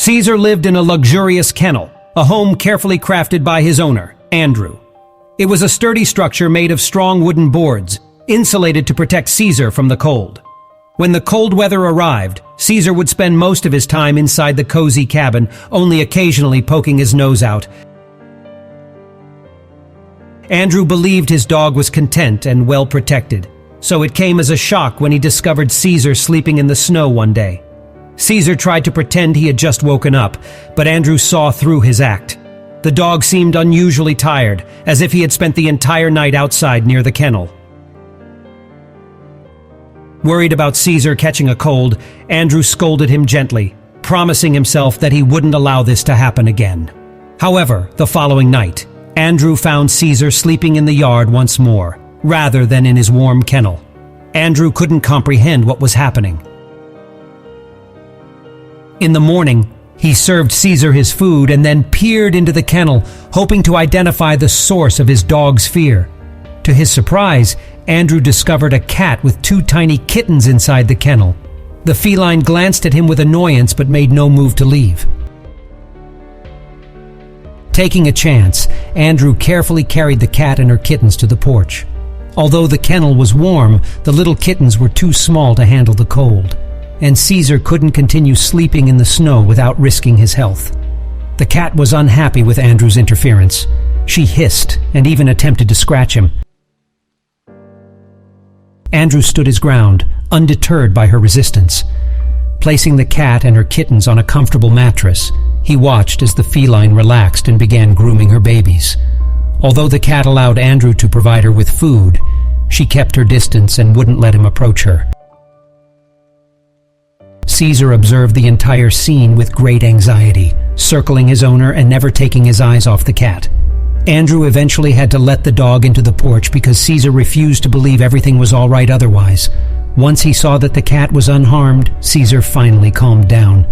Caesar lived in a luxurious kennel, a home carefully crafted by his owner, Andrew. It was a sturdy structure made of strong wooden boards, insulated to protect Caesar from the cold. When the cold weather arrived, Caesar would spend most of his time inside the cozy cabin, only occasionally poking his nose out. Andrew believed his dog was content and well protected, so it came as a shock when he discovered Caesar sleeping in the snow one day. Caesar tried to pretend he had just woken up, but Andrew saw through his act. The dog seemed unusually tired, as if he had spent the entire night outside near the kennel. Worried about Caesar catching a cold, Andrew scolded him gently, promising himself that he wouldn't allow this to happen again. However, the following night, Andrew found Caesar sleeping in the yard once more, rather than in his warm kennel. Andrew couldn't comprehend what was happening. In the morning, he served Caesar his food and then peered into the kennel, hoping to identify the source of his dog's fear. To his surprise, Andrew discovered a cat with 2 tiny kittens inside the kennel. The feline glanced at him with annoyance but made no move to leave. Taking a chance, Andrew carefully carried the cat and her kittens to the porch. Although the kennel was warm, the little kittens were too small to handle the cold, and Caesar couldn't continue sleeping in the snow without risking his health. The cat was unhappy with Andrew's interference. She hissed and even attempted to scratch him. Andrew stood his ground, undeterred by her resistance. Placing the cat and her kittens on a comfortable mattress, he watched as the feline relaxed and began grooming her babies. Although the cat allowed Andrew to provide her with food, she kept her distance and wouldn't let him approach her. Caesar observed the entire scene with great anxiety, circling his owner and never taking his eyes off the cat. Andrew eventually had to let the dog into the porch because Caesar refused to believe everything was all right otherwise. Once he saw that the cat was unharmed, Caesar finally calmed down.